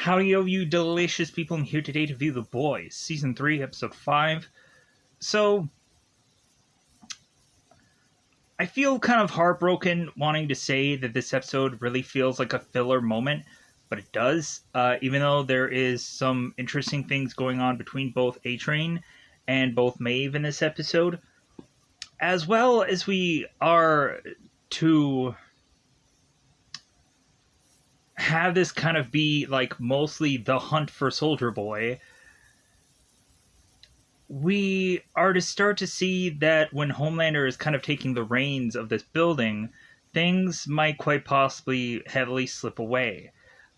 Howdy, all you delicious people! I'm here today to view The Boys, Season 3, Episode 5. So, I feel kind of heartbroken wanting to say that this episode really feels like a filler moment, but it does, even though there is some interesting things going on between both A-Train and both Maeve in this episode, as well as we are to have this kind of be like mostly the hunt for Soldier Boy. We are to start to see that when Homelander is kind of taking the reins of this building, things might quite possibly heavily slip away.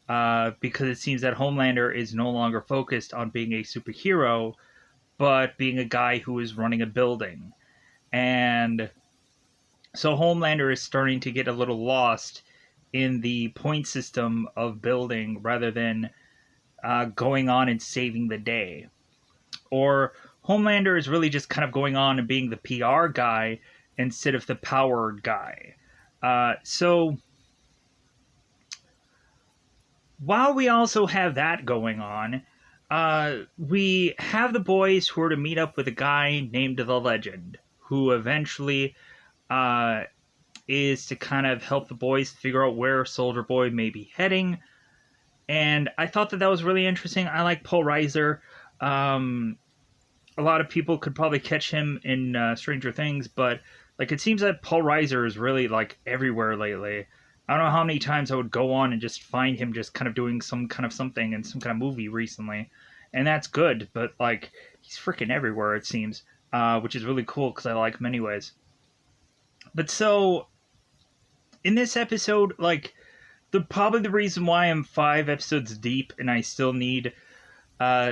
Because it seems that Homelander is no longer focused on being a superhero, but being a guy who is running a building. And so Homelander is starting to get a little lost in the point system of building rather than going on and saving the day. Or Homelander is really just kind of going on and being the PR guy instead of the powered guy. So while we also have that going on, we have the boys who are to meet up with a guy named The Legend, who eventually is to kind of help the boys figure out where Soldier Boy may be heading. And I thought that was really interesting. I like Paul Reiser. A lot of people could probably catch him in Stranger Things, but like it seems that Paul Reiser is really like everywhere lately. I don't know how many times I would go on and just find him just kind of doing some kind of something in some kind of movie recently, and that's good. But like he's freaking everywhere it seems, which is really cool because I like him anyways. But so in this episode, like probably the reason why I'm 5 episodes deep and I still need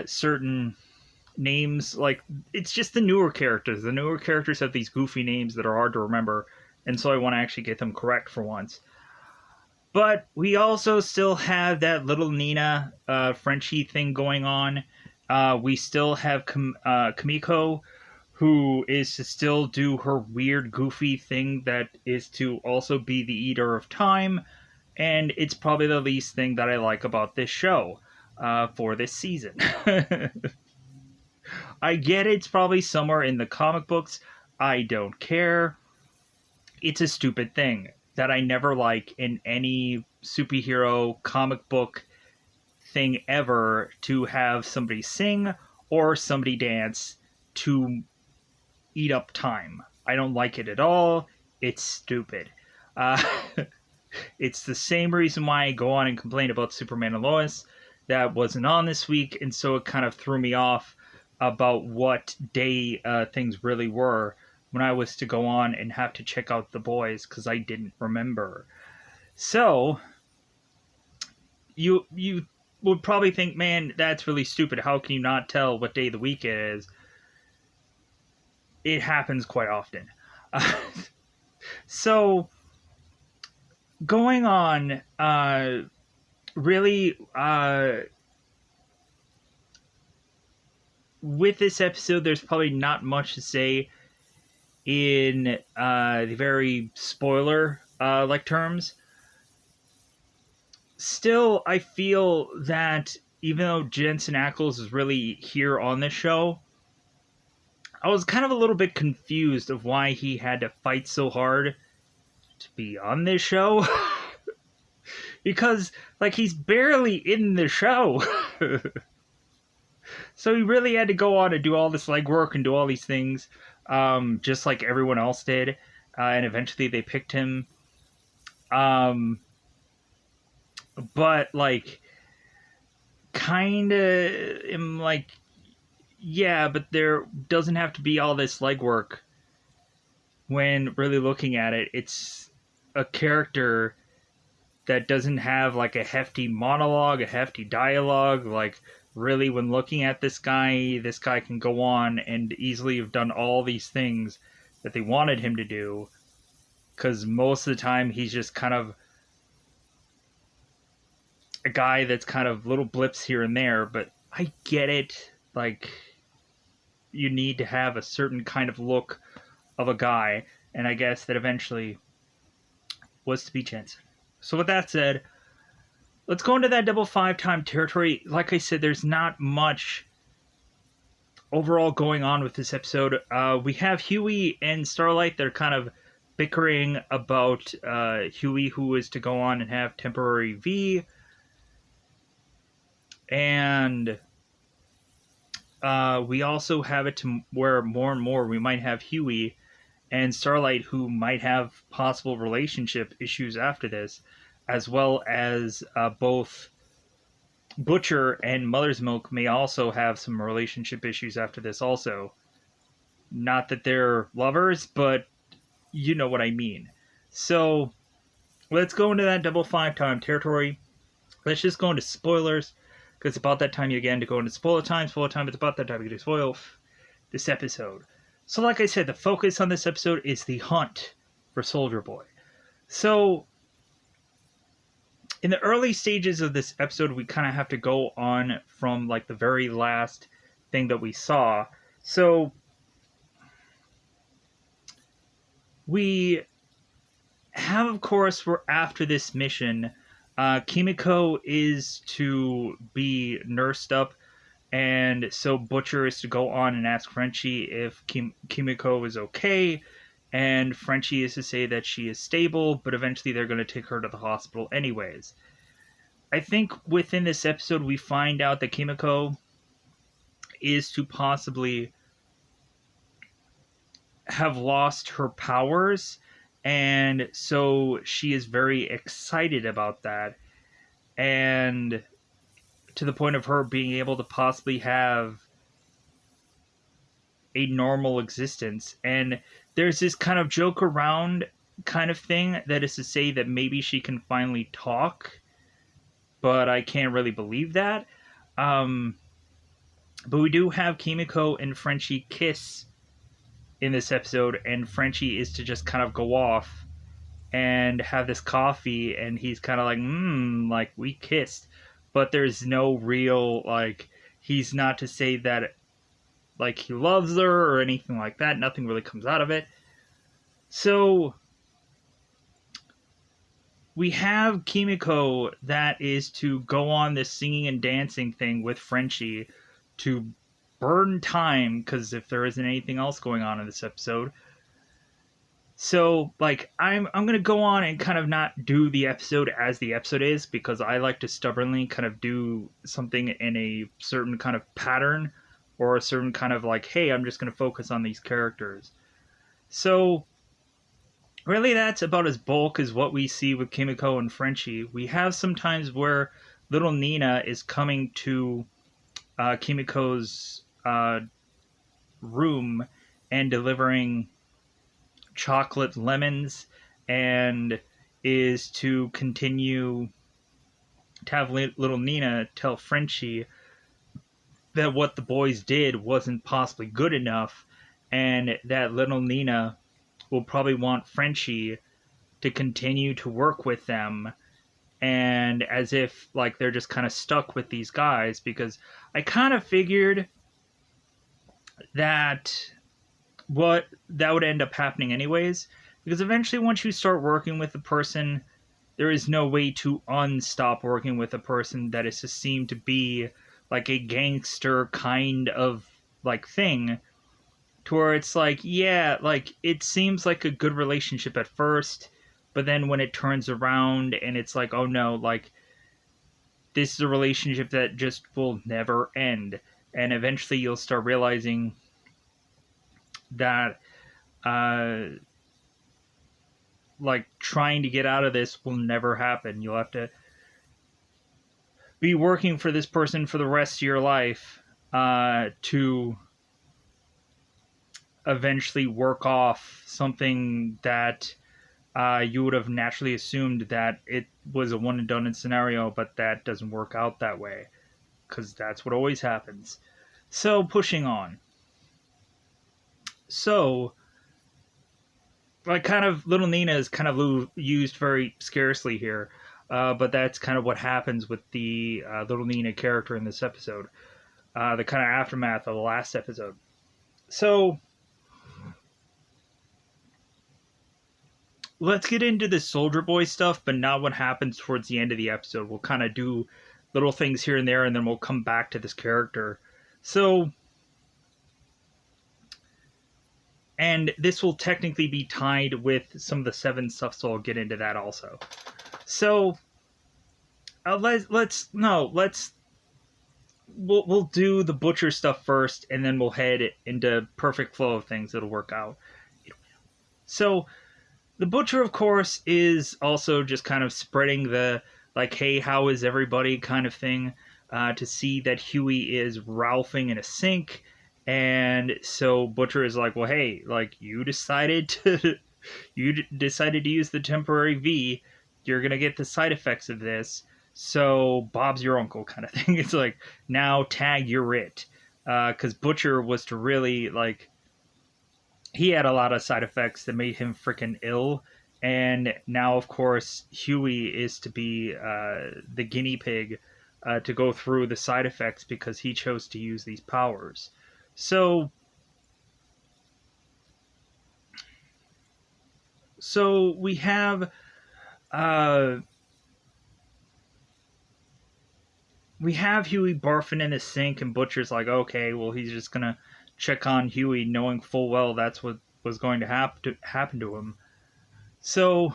certain names, like it's just the newer characters. The newer characters have these goofy names that are hard to remember, and so I want to actually get them correct for once. But we also still have that little Nina Frenchie thing going on. We still have Kimiko, who is to still do her weird goofy thing that is to also be the Eater of Time, and it's probably the least thing that I like about this show for this season. I get it's probably somewhere in the comic books. I don't care. It's a stupid thing that I never like in any superhero comic book thing ever, to have somebody sing or somebody dance to eat up time. I don't like it at all. It's stupid. It's the same reason why I go on and complain about Superman and Lois. That wasn't on this week, and so it kind of threw me off about what day things really were when I was to go on and have to check out The Boys because I didn't remember. So you would probably think, man, that's really stupid. How can you not tell what day of the week it is? It happens quite often. So going on, really, with this episode, there's probably not much to say in the very spoiler like terms. Still, I feel that even though Jensen Ackles is really here on this show, I was kind of a little bit confused of why he had to fight so hard to be on this show. Because, like, he's barely in the show. So he really had to go on and do all this legwork and do all these things, just like everyone else did. And eventually they picked him. But, like, kind of am like, yeah, but there doesn't have to be all this legwork. When really looking at it, it's a character that doesn't have, like, a hefty monologue, a hefty dialogue. Like, really, when looking at this guy can go on and easily have done all these things that they wanted him to do, because most of the time he's just kind of a guy that's kind of little blips here and there. But I get it. Like, you need to have a certain kind of look of a guy, and I guess that eventually was to be Jensen. So with that said, let's go into that double five time territory. Like I said, there's not much overall going on with this episode. We have Huey and Starlight. They're kind of bickering about Huey, who is to go on and have temporary V. And we also have it to where more and more we might have Huey and Starlight, who might have possible relationship issues after this, as well as both Butcher and Mother's Milk may also have some relationship issues after this also. Not that they're lovers, but you know what I mean. So let's go into that double five time territory. Let's just go into spoilers, because it's about that time again to go into spoiler time. Spoiler time, it's about that time you get to spoil this episode. So like I said, the focus on this episode is the hunt for Soldier Boy. So in the early stages of this episode, we kind of have to go on from like the very last thing that we saw. So we have, of course, we're after this mission. Kimiko is to be nursed up, and so Butcher is to go on and ask Frenchie if Kimiko is okay, and Frenchie is to say that she is stable, but eventually they're going to take her to the hospital anyways. I think within this episode we find out that Kimiko is to possibly have lost her powers, and so she is very excited about that, and to the point of her being able to possibly have a normal existence. And there's this kind of joke around kind of thing that is to say that maybe she can finally talk, but I can't really believe that. But we do have Kimiko and Frenchie kiss in this episode, and Frenchie is to just kind of go off and have this coffee, and he's kind of like, like we kissed, but there's no real, like, he's not to say that like he loves her or anything like that. Nothing really comes out of it. So we have Kimiko that is to go on this singing and dancing thing with Frenchie to burn time, because if there isn't anything else going on in this episode. So, like, I'm gonna go on and kind of not do the episode as the episode is, because I like to stubbornly kind of do something in a certain kind of pattern, or a certain kind of like, hey, I'm just gonna focus on these characters. So really that's about as bulk as what we see with Kimiko and Frenchie. We have some times where little Nina is coming to Kimiko's room and delivering chocolate lemons, and is to continue to have little Nina tell Frenchie that what the boys did wasn't possibly good enough, and that little Nina will probably want Frenchie to continue to work with them, and as if like they're just kind of stuck with these guys, because I kind of figured that what that would end up happening anyways, because eventually once you start working with a person, there is no way to unstop working with a person that is to seem to be like a gangster kind of like thing, to where it's like, yeah, like it seems like a good relationship at first, but then when it turns around and it's like, oh no, like this is a relationship that just will never end, and eventually you'll start realizing that like trying to get out of this will never happen. You'll have to be working for this person for the rest of your life to eventually work off something that you would have naturally assumed that it was a one and done scenario, but that doesn't work out that way, because that's what always happens. So pushing on. So like kind of little Nina is kind of used very scarcely here, but that's kind of what happens with the little Nina character in this episode, the kind of aftermath of the last episode. So let's get into the Soldier Boy stuff, but not what happens towards the end of the episode. We'll kind of do little things here and there, and then we'll come back to this character. So, and this will technically be tied with some of the Seven stuff, so I'll get into that also. So, we'll do the Butcher stuff first, and then we'll head into perfect flow of things that'll work out. So, the Butcher, of course, is also just kind of spreading the, like, hey, how is everybody kind of thing, to see that Huey is ralphing in a sink. And so Butcher is like, well, hey, like, you decided to use the temporary V. You're going to get the side effects of this. So Bob's your uncle kind of thing. It's like, now tag, you're it. Because Butcher was to really, like, he had a lot of side effects that made him freaking ill. And now, of course, Huey is to be the guinea pig to go through the side effects because he chose to use these powers. So we have Huey barfing in the sink, and Butcher's like, okay, well, he's just gonna check on Huey, knowing full well that's what was going to happen to him. So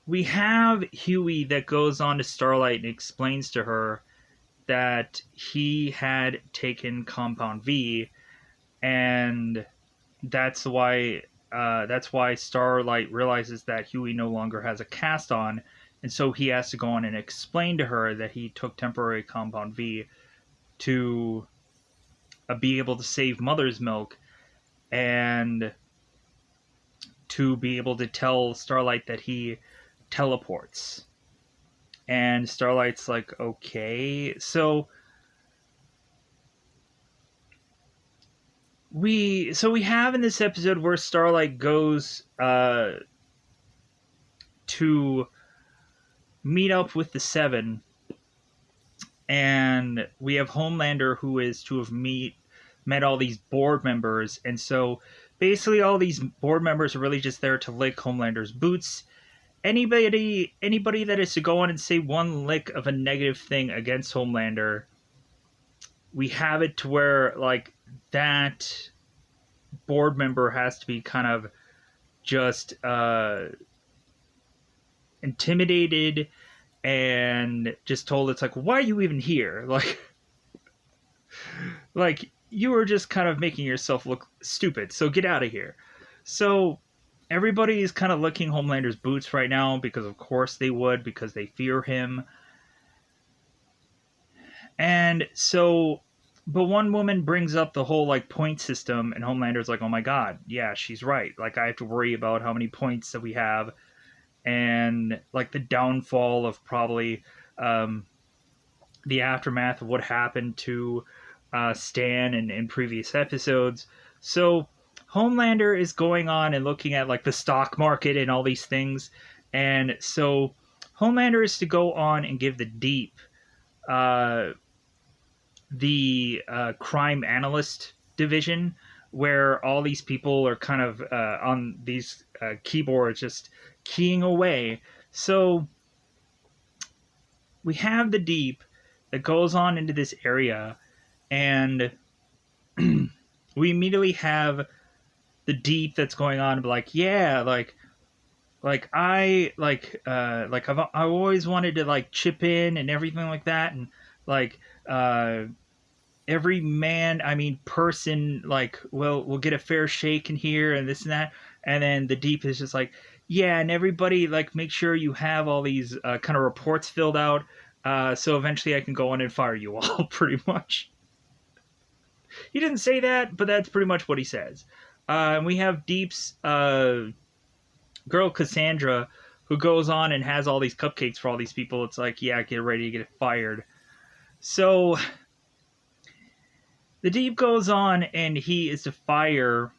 we have Huey that goes on to Starlight and explains to her that he had taken Compound V, and that's why Starlight realizes that Huey no longer has a cast on, and so he has to go on and explain to her that he took temporary Compound V to be able to save Mother's Milk, and to be able to tell Starlight that he teleports. And Starlight's like, okay. So we have in this episode where Starlight goes to meet up with the Seven, and we have Homelander, who is to have met all these board members, and so basically all these board members are really just there to lick Homelander's boots. Anybody that is to go on and say one lick of a negative thing against Homelander, we have it to where, like, that board member has to be kind of just intimidated and just told, it's like, why are you even here? Like you were just kind of making yourself look stupid, so get out of here. So everybody is kind of licking Homelander's boots right now, because of course they would, because they fear him. And so, but one woman brings up the whole, like, point system, and Homelander's like, oh my god, yeah, she's right. Like, I have to worry about how many points that we have, and, like, the downfall of probably the aftermath of what happened to Stan in previous episodes. So Homelander is going on and looking at, like, the stock market and all these things, and so Homelander is to go on and give the Deep the crime analyst division, where all these people are kind of on these keyboards just keying away. So we have the Deep that goes on into this area, and we immediately have the Deep that's going on, like, yeah, I've always wanted to, like, chip in and everything like that, and like every person, like, will get a fair shake in here, and this and that. And then the Deep is just like, yeah, and everybody, like, make sure you have all these kind of reports filled out, so eventually I can go in and fire you all. Pretty much. He didn't say that, but that's pretty much what he says. And we have Deep's girl Cassandra, who goes on and has all these cupcakes for all these people. It's like, yeah, get ready to get fired. So the Deep goes on, and he is to fire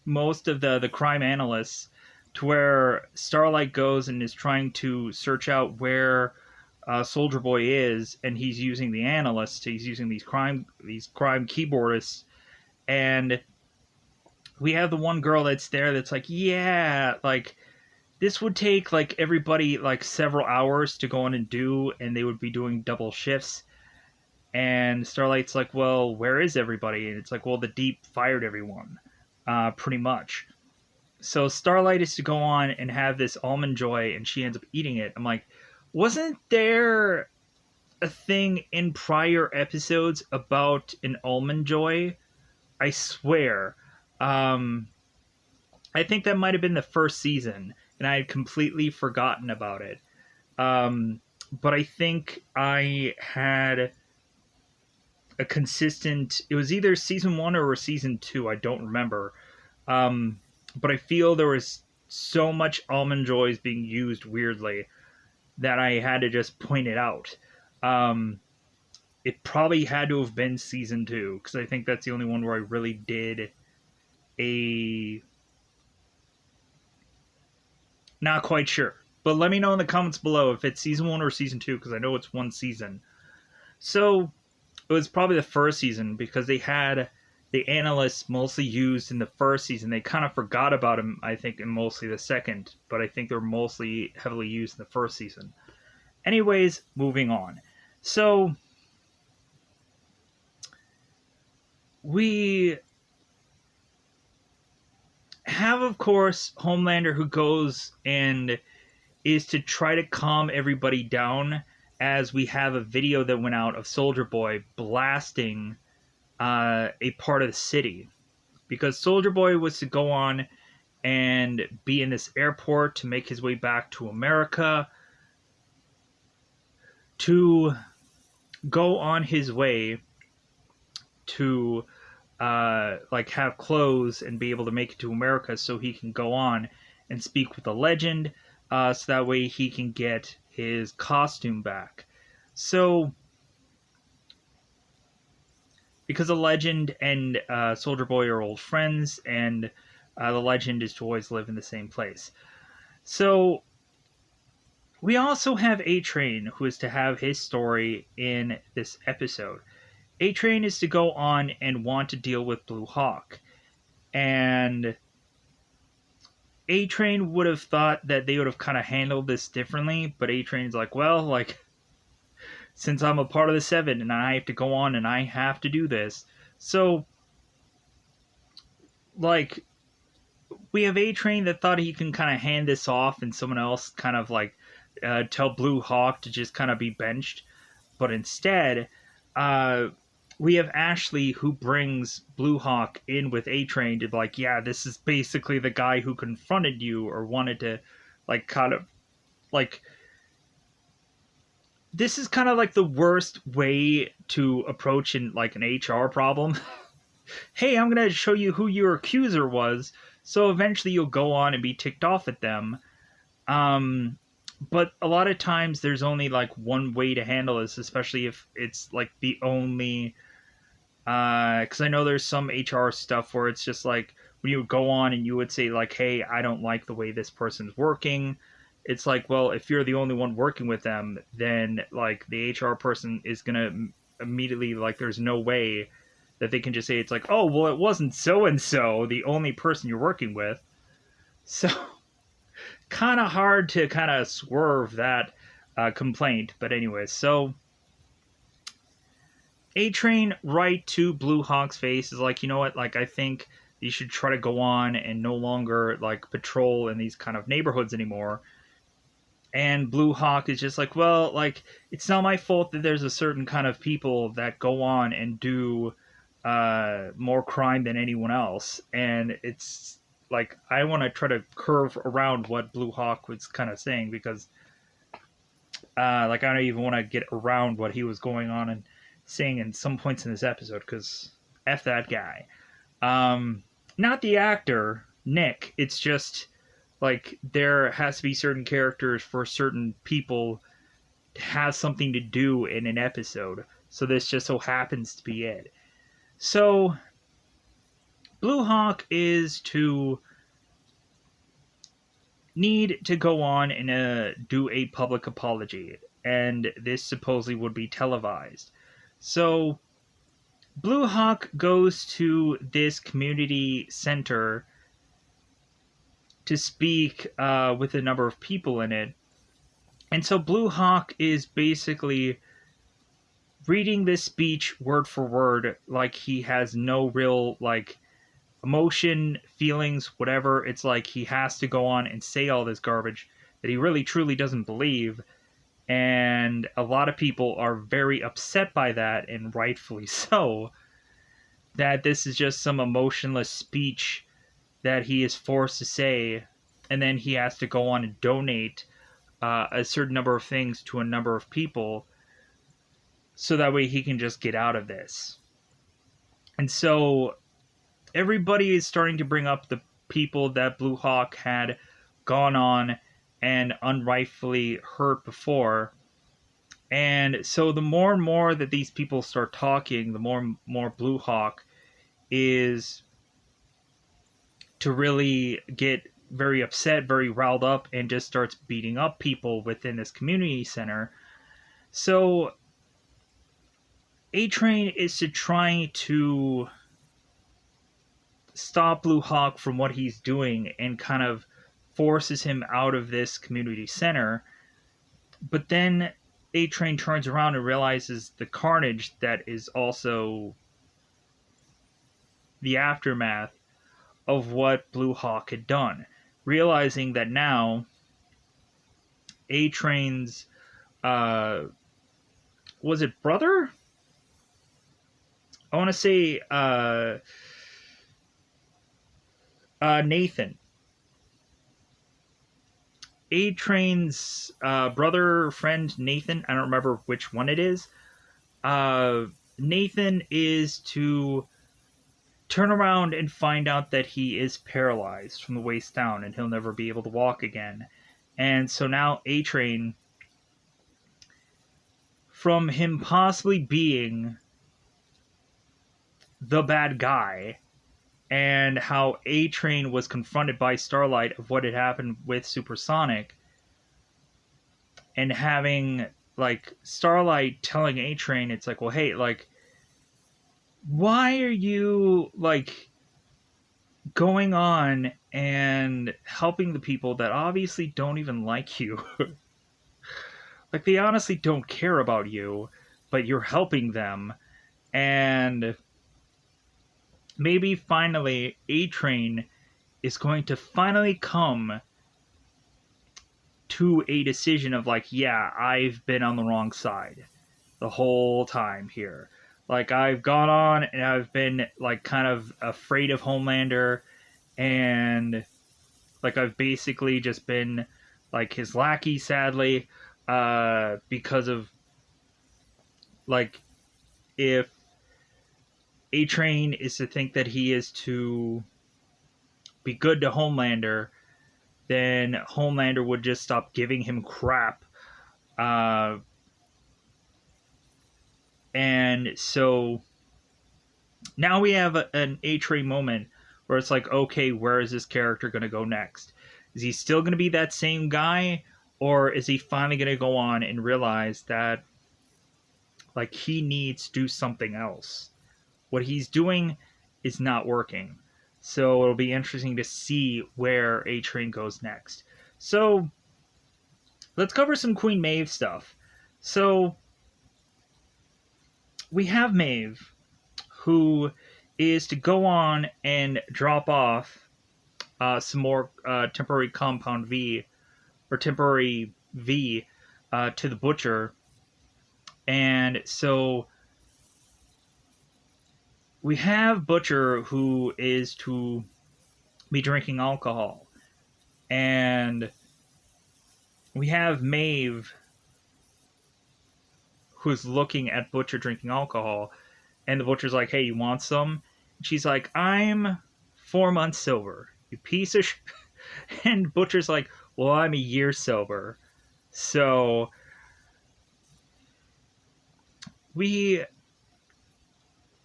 most of the crime analysts, to where Starlight goes and is trying to search out where Soldier Boy is, and he's using the analysts. He's using these crime keyboardists, and we have the one girl that's there that's like, yeah, like this would take like everybody like several hours to go on and do, and they would be doing double shifts. And Starlight's like, well, where is everybody? And it's like, well, the Deep fired everyone, pretty much. So Starlight is to go on and have this almond joy, and she ends up eating it. I'm like, wasn't there a thing in prior episodes about an almond joy? I swear. Um, I think that might have been the first season, and I had completely forgotten about it. But I think I had a consistent. It was either season one or season two. I don't remember. But I feel there was so much almond joys being used weirdly that I had to just point it out. Um, it probably had to have been season two because I think that's the only one where I really did a. Not quite sure. But let me know in the comments below if it's season one or season two because I know it's one season. So it was probably the first season because they had the analysts mostly used in the first season. They kind of forgot about them, I think, in mostly the second, but I think they're mostly heavily used in the first season. Anyways, moving on. So we have, of course, Homelander who goes and is to try to calm everybody down as we have a video that went out of Soldier Boy blasting a part of the city. Because Soldier Boy was to go on and be in this airport to make his way back to America to go on his way to like have clothes and be able to make it to America so he can go on and speak with the Legend so that way he can get his costume back. So because the Legend and Soldier Boy are old friends, and the Legend is to always live in the same place. So we also have A-Train, who is to have his story in this episode. A-Train is to go on and want to deal with Blue Hawk. And A-Train would have thought that they would have kind of handled this differently, but A-Train's like, well, like, since I'm a part of the Seven and I have to go on and I have to do this. So, like, we have A-Train that thought he can kind of hand this off and someone else kind of like tell Blue Hawk to just kind of be benched. But instead, we have Ashley who brings Blue Hawk in with A-Train to be like, yeah, this is basically the guy who confronted you or wanted to, like, kind of, like, this is kind of like the worst way to approach in like an HR problem. Hey, I'm going to show you who your accuser was, so eventually you'll go on and be ticked off at them. But a lot of times there's only like one way to handle this, especially if it's like the only. Because I know there's some HR stuff where it's just like when you would go on and you would say like, "Hey, I don't like the way this person's working." It's like, well, if you're the only one working with them, then like the HR person is gonna immediately like, there's no way that they can just say it's like, oh, well, it wasn't so and so the only person you're working with. So kind of hard to kind of swerve that complaint. But anyways, so A-Train right to Blue Hawk's face is like, you know what, like I think you should try to go on and no longer like patrol in these kind of neighborhoods anymore. And Blue Hawk is just like, well, like it's not my fault that there's a certain kind of people that go on and do more crime than anyone else, and it's like I want to try to curve around what Blue Hawk was kind of saying because like I don't even want to get around what he was going on and saying in some points in this episode because F that guy. Not the actor Nick, it's just like there has to be certain characters for certain people to have something to do in an episode, so this just so happens to be it. So Blue Hawk is to need to go on and do a public apology, and this supposedly would be televised. So Blue Hawk goes to this community center to speak with a number of people in it. And so Blue Hawk is basically reading this speech word for word, like he has no real like emotion, feelings, whatever. It's like he has to go on and say all this garbage that he really truly doesn't believe. And a lot of people are very upset by that, and rightfully so, that this is just some emotionless speech that he is forced to say, and then he has to go on and donate a certain number of things to a number of people so that way he can just get out of this. And so everybody is starting to bring up the people that Blue Hawk had gone on and unrightfully hurt before. And so the more and more that these people start talking, the more Blue Hawk is to really get very upset, very riled up, and just starts beating up people within this community center. So A-Train is to try to stop Blue Hawk from what he's doing and kind of forces him out of this community center. But then A-Train turns around and realizes the carnage that is also the aftermath of what Blue Hawk had done. Realizing that now A-Train's was it brother? I want to say Nathan. A-Train's brother, friend Nathan, I don't remember which one it is. Nathan is to turn around and find out that he is paralyzed from the waist down and he'll never be able to walk again. And so now A-Train, from him possibly being the bad guy, and how A-Train was confronted by Starlight of what had happened with Supersonic, and having like Starlight telling A-Train, it's like, well, hey, like, why are you like going on and helping the people that obviously don't even like you? Like, they honestly don't care about you, but you're helping them. And maybe finally A-Train is going to finally come to a decision of like, yeah, I've been on the wrong side the whole time here. Like, I've gone on and I've been like kind of afraid of Homelander, and like I've basically just been like his lackey, sadly, because of like, if A-Train is to think that he is to be good to Homelander, then Homelander would just stop giving him crap. And so now we have an A-Train moment where it's like, okay, where is this character going to go next? Is he still going to be that same guy? Or is he finally going to go on and realize that like he needs to do something else? What he's doing is not working. So it'll be interesting to see where A-Train goes next. So let's cover some Queen Maeve stuff. So we have Maeve, who is to go on and drop off some more temporary Compound V, or temporary V, to the Butcher. And so we have Butcher, who is to be drinking alcohol. And we have Maeve, who's looking at Butcher drinking alcohol. And the Butcher's like, hey, you want some? And she's like, I'm 4 months sober, you piece of shit. And Butcher's like, well, I'm a year sober. So we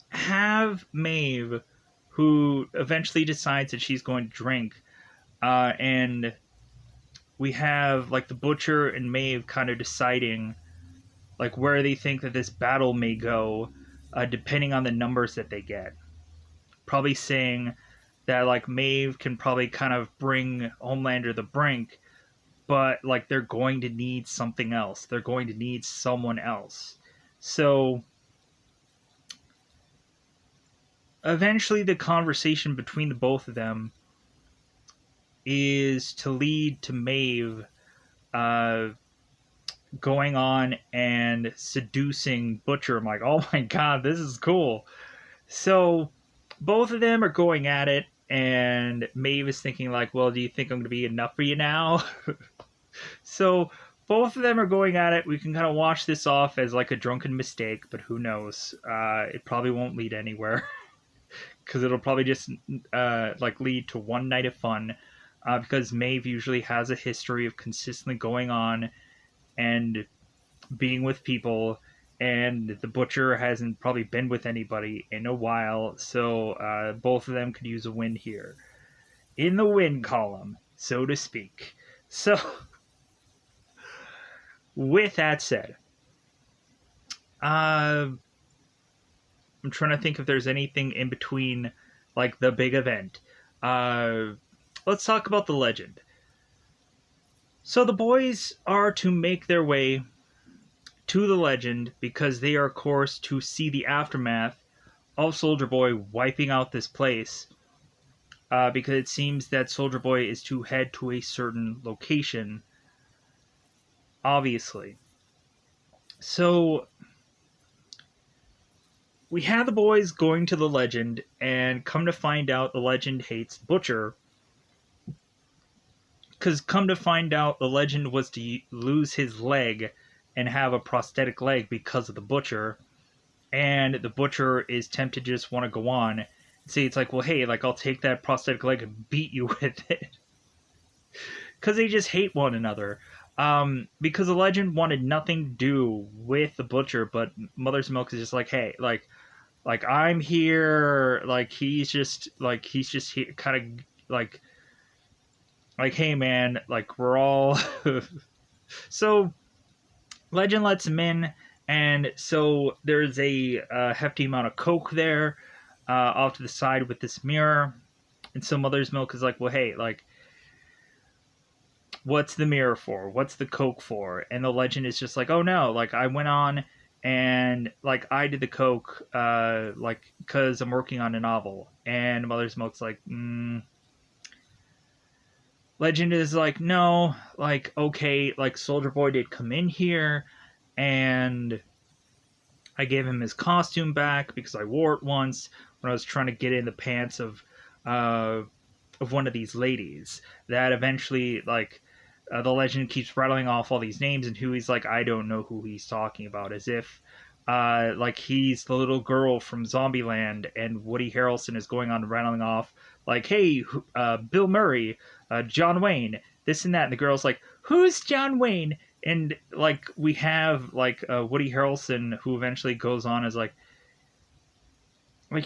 have Maeve, who eventually decides that she's going to drink. And we have like the Butcher and Maeve kind of deciding like where they think that this battle may go depending on the numbers that they get. Probably saying that like Maeve can probably kind of bring Homelander to the brink, but like they're going to need something else. They're going to need someone else. So eventually the conversation between the both of them is to lead to Maeve uh, going on and seducing Butcher. I'm like, oh my god, this is cool. So both of them are going at it, and Maeve is thinking like, well, do you think I'm going to be enough for you now? So both of them are going at it. We can kind of wash this off as like a drunken mistake, but who knows? It probably won't lead anywhere because it'll probably just like lead to one night of fun. Because Maeve usually has a history of consistently going on and being with people, and the Butcher hasn't probably been with anybody in a while, so both of them could use a win here. In the win column, so to speak. So, with that said, I'm trying to think if there's anything in between, like, the big event. Let's talk about the legend. So the boys are to make their way to the legend because they are, of course, to see the aftermath of Soldier Boy wiping out this place. Because it seems that Soldier Boy is to head to a certain location, obviously. So we have the boys going to the legend, and come to find out the legend hates Butcher. Because come to find out the legend was to lose his leg and have a prosthetic leg because of the Butcher. And the Butcher is tempted to just want to go on and say, it's like, well, hey, like, I'll take that prosthetic leg and beat you with it. Because they just hate one another. Because the legend wanted nothing to do with the Butcher, but Mother's Milk is just like, hey, like I'm here, like he's just here, kind of like hey man, like we're all so Legend lets him in, and so there's a hefty amount of coke there off to the side with this mirror, and so Mother's Milk is like, well, hey, like, what's the mirror for? What's the coke for? And the Legend is just like, oh no, like I went on and like I did the coke like because I'm working on a novel. And Mother's Milk's like, Legend is like, no, like, okay, like Soldier Boy did come in here and I gave him his costume back because I wore it once when I was trying to get in the pants of one of these ladies. That eventually, like, the Legend keeps rattling off all these names, and Huey's like, I don't know who he's talking about, as if like he's the little girl from Zombieland, and Woody Harrelson is going on rattling off like, hey, Bill Murray, John Wayne, this and that, and the girl's like, who's John Wayne? And like we have like Woody Harrelson, who eventually goes on as like,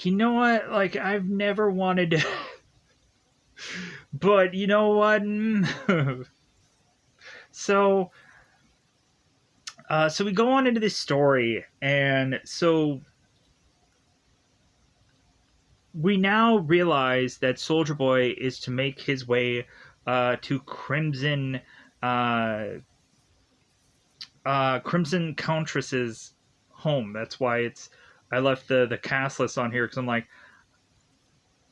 you know what, like I've never wanted to but you know what? So we go on into this story, and so we now realize that Soldier Boy is to make his way to Crimson Crimson Countess's home. That's why I left the cast list on here, because I'm like,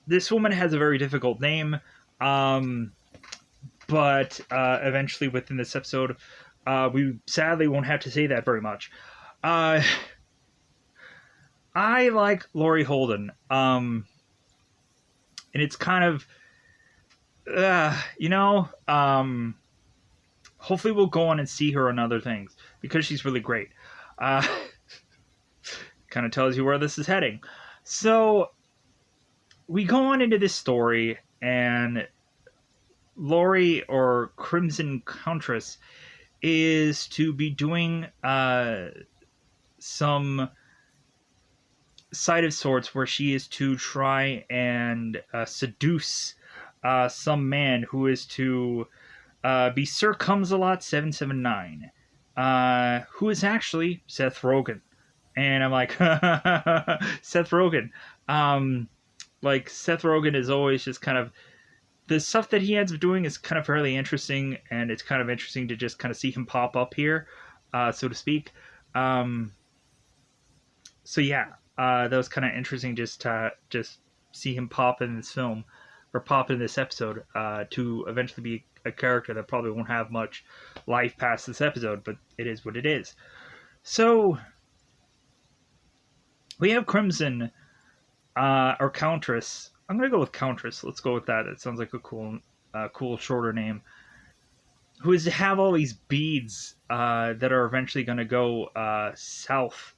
this woman has a very difficult name. But eventually within this episode, we sadly won't have to say that very much. I like Laurie Holden. And it's kind of, hopefully we'll go on and see her on other things, because she's really great. Kind of tells you where this is heading. So we go on into this story, and Laurie, or Crimson Countess, is to be doing some side of sorts where she is to try and seduce some man who is to be Sir Comes-a-Lot 779, who is actually Seth Rogen. And I'm like, Seth Rogen. Like Seth Rogen is always just kind of the stuff that he ends up doing is kind of fairly interesting, and it's kind of interesting to just kind of see him pop up here, so to speak. Um, so yeah, that was kind of interesting just to just see him pop in this film or pop in this episode to eventually be a character that probably won't have much life past this episode, but it is what it is. So we have Crimson or Countess. I'm gonna go with Countess. Let's go with that. It sounds like a cool shorter name. Who is to have all these beads that are eventually gonna go south,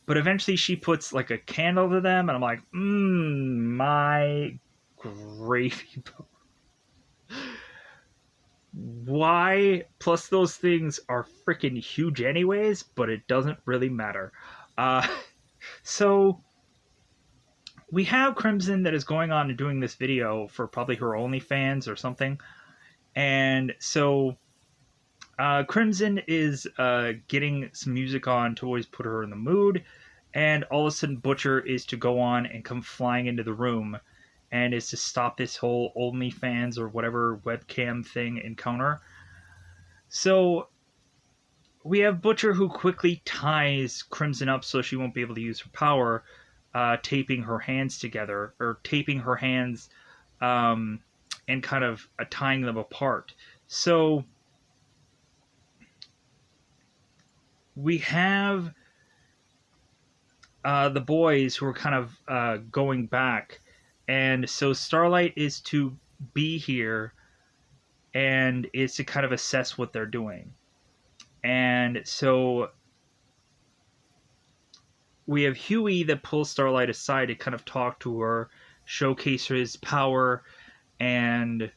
but eventually she puts like a candle to them, and I'm like, my gravy. Why? Plus, those things are freaking huge, anyways, but it doesn't really matter. Uh, so we have Crimson that is going on and doing this video for probably her OnlyFans or something. And so Crimson is getting some music on to always put her in the mood. And all of a sudden, Butcher is to go on and come flying into the room and is to stop this whole OnlyFans or whatever webcam thing encounter. So we have Butcher who quickly ties Crimson up so she won't be able to use her power, taping her hands together, or taping her hands and kind of tying them apart. So we have the boys who are kind of going back. And so Starlight is to be here and is to kind of assess what they're doing. And so we have Huey that pulls Starlight aside to kind of talk to her, showcase his power, and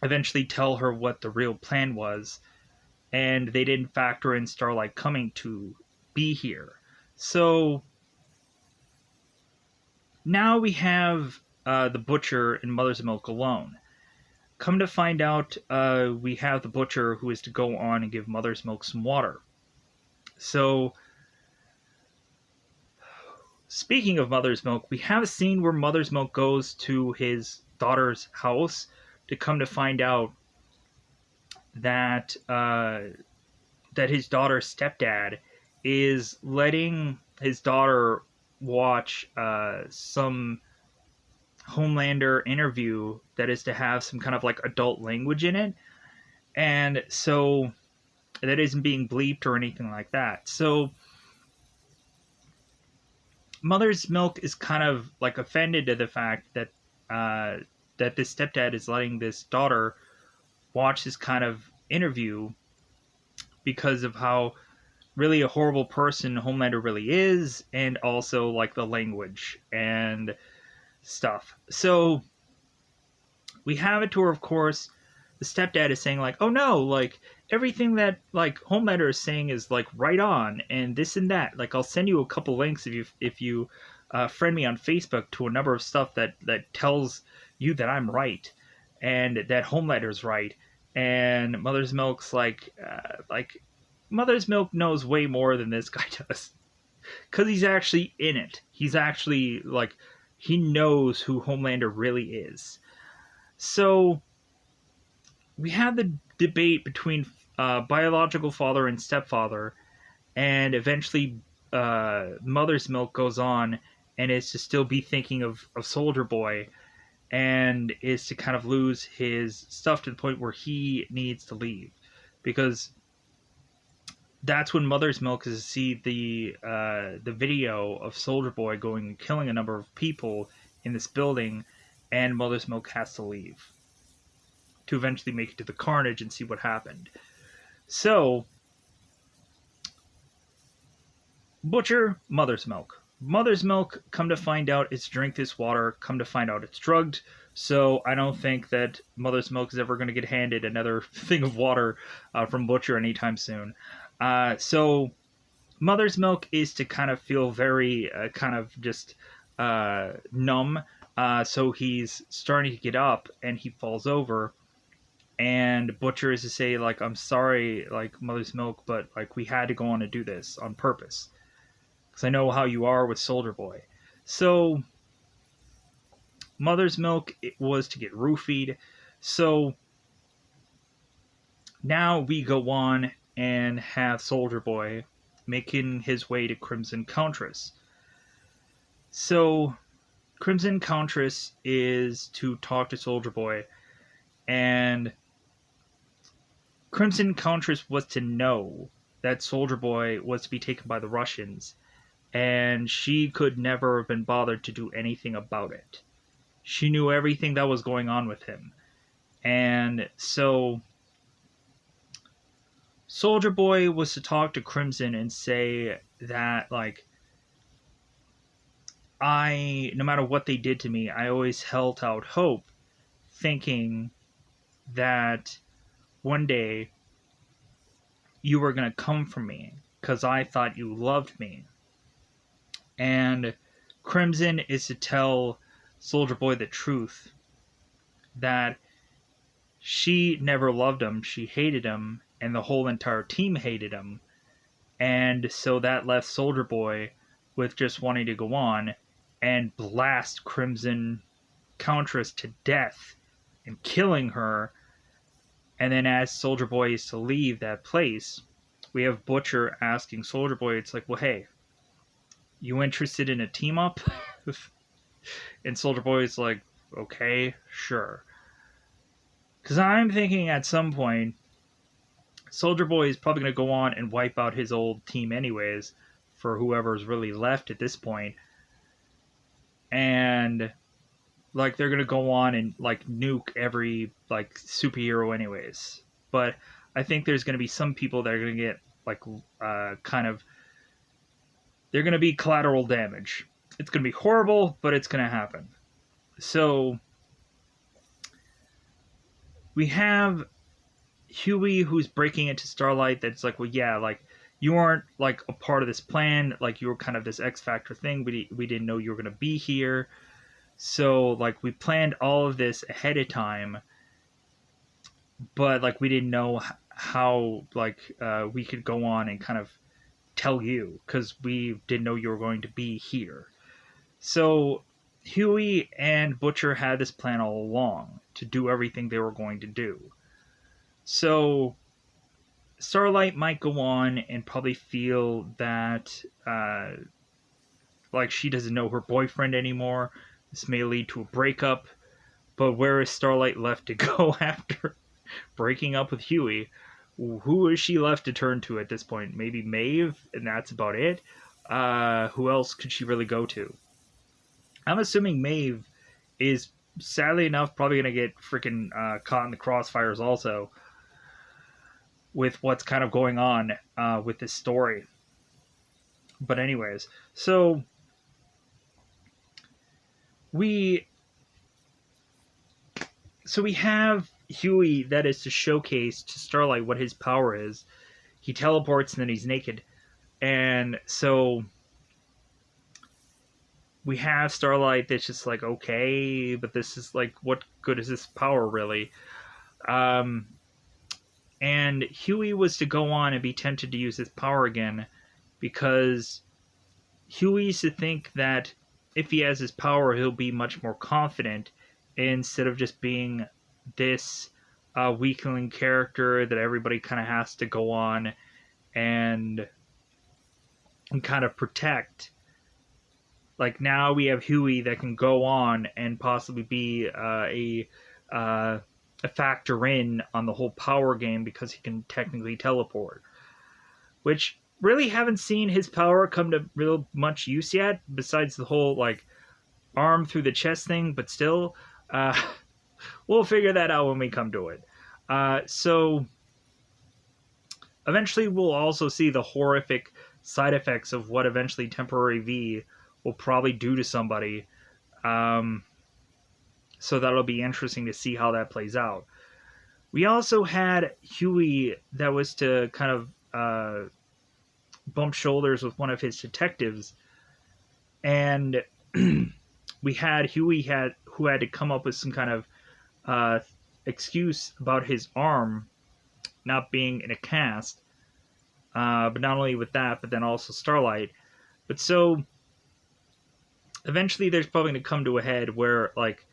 eventually tell her what the real plan was. And they didn't factor in Starlight coming to be here. So now we have the Butcher and Mother's Milk alone. Come to find out, we have the Butcher who is to go on and give Mother's Milk some water. So, speaking of Mother's Milk, we have a scene where Mother's Milk goes to his daughter's house to come to find out that that his daughter's stepdad is letting his daughter watch some Homelander interview that is to have some kind of like adult language in it, and so that isn't being bleeped or anything like that. So Mother's Milk is kind of like offended to the fact that that this stepdad is letting this daughter watch this kind of interview because of how really a horrible person Homelander really is, and also like the language and stuff. So we have it to where, of course, the stepdad is saying like, "Oh no, like everything that like Homelander is saying is like right on, and this and that. Like I'll send you a couple links if you friend me on Facebook to a number of stuff that tells you that I'm right and that Homelander's right." And Mother's Milk's like Mother's Milk knows way more than this guy does because he's actually in it. He's actually like he knows who Homelander really is. So we have the debate between biological father and stepfather, and eventually Mother's Milk goes on and is to still be thinking of Soldier Boy, and is to kind of lose his stuff to the point where he needs to leave, because that's when Mother's Milk is to see the video of Soldier Boy going and killing a number of people in this building, and Mother's Milk has to leave to eventually make it to the carnage and see what happened. So, Butcher, Mother's Milk. Mother's Milk, come to find out it's drink this water, come to find out it's drugged. So I don't think that Mother's Milk is ever going to get handed another thing of water from Butcher anytime soon. So Mother's Milk is to kind of feel very kind of just numb. So he's starting to get up and he falls over. And Butcher is to say, like, I'm sorry, like, Mother's Milk, but, like, we had to go on and do this on purpose. because I know how you are with Soldier Boy. So Mother's Milk, it was to get roofied. So now we go on and have Soldier Boy making his way to Crimson Countess. So Crimson Countess is to talk to Soldier Boy, and Crimson Countess was to know that Soldier Boy was to be taken by the Russians, and she could never have been bothered to do anything about it. She knew everything that was going on with him. And so Soldier Boy was to talk to Crimson and say that, like, no matter what they did to me, I always held out hope, thinking that one day you were going to come for me because I thought you loved me. And Crimson is to tell Soldier Boy the truth, that she never loved him, she hated him, and the whole entire team hated him. And so that left Soldier Boy with just wanting to go on and blast Crimson Countess to death and killing her. And then as Soldier Boy is to leave that place, we have Butcher asking Soldier Boy, it's like, well, hey, you interested in a team up? And Soldier Boy is like, okay, sure. Because I'm thinking at some point, Soldier Boy is probably going to go on and wipe out his old team anyways, for whoever's really left at this point. And, like, they're going to go on and, like, nuke every, like, superhero anyways. But I think there's going to be some people that are going to get, like, kind of... They're going to be collateral damage. It's going to be horrible, but it's going to happen. So we have Huey who's breaking into Starlight. That's like, well, yeah, like, you aren't, like, a part of this plan. Like, you were kind of this X Factor thing. We didn't know you were going to be here. So, like, we planned all of this ahead of time. But, like, we didn't know how, like, we could go on and kind of tell you, because we didn't know you were going to be here. So Huey and Butcher had this plan all along to do everything they were going to do. So Starlight might go on and probably feel that like she doesn't know her boyfriend anymore. This may lead to a breakup. But where is Starlight left to go after breaking up with Huey? Who is she left to turn to at this point? Maybe Maeve, and that's about it. Who else could she really go to? I'm assuming Maeve is, sadly enough, probably going to get freaking caught in the crossfires also, with what's kind of going on with this story. But anyways, so we have Huey that is to showcase to Starlight what his power is. He teleports and then he's naked. And so we have Starlight that's just like, okay, but this is like, what good is this power really? And Huey was to go on and be tempted to use his power again, because Huey's to think that if he has his power, he'll be much more confident instead of just being this weakling character that everybody kind of has to go on and kind of protect. Like, now we have Huey that can go on and possibly be a factor in on the whole power game, because he can technically teleport. Which, really haven't seen his power come to real much use yet, besides the whole, like, arm through the chest thing, but still... we'll figure that out when we come to it. So eventually we'll also see the horrific side effects of what eventually Temporary V will probably do to somebody. So that'll be interesting to see how that plays out. We also had Huey that was to kind of bump shoulders with one of his detectives. And we had Huey who had to come up with some kind of excuse about his arm not being in a cast. But not only with that, but then also Starlight. But so eventually there's probably going to come to a head where like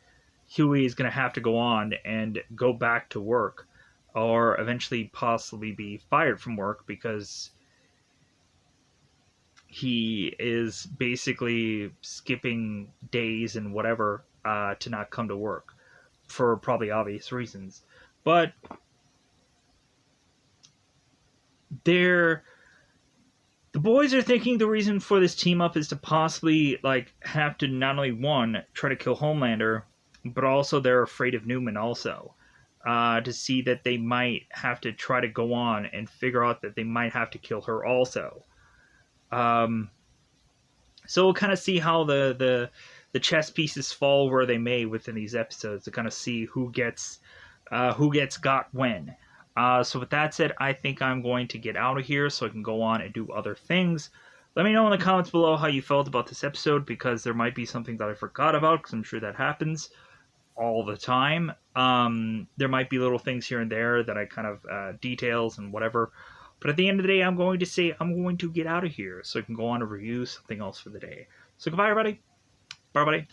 Huey is going to have to go on and go back to work, or eventually possibly be fired from work because he is basically skipping days and whatever to not come to work for probably obvious reasons. But they're the boys are thinking the reason for this team up is to possibly like have to not only one try to kill Homelander, but also they're afraid of Newman also. To see that they might have to try to go on and figure out that they might have to kill her also. Um, so we'll kind of see how the chess pieces fall where they may within these episodes to kind of see who gets got when. So with that said, I think I'm going to get out of here so I can go on and do other things. Let me know in the comments below how you felt about this episode, because there might be something that I forgot about, because I'm sure that happens all the time. There might be little things here and there that I kind of details and whatever. But at the end of the day, I'm going to say I'm going to get out of here so I can go on to review something else for the day. So goodbye, everybody. Bye, everybody.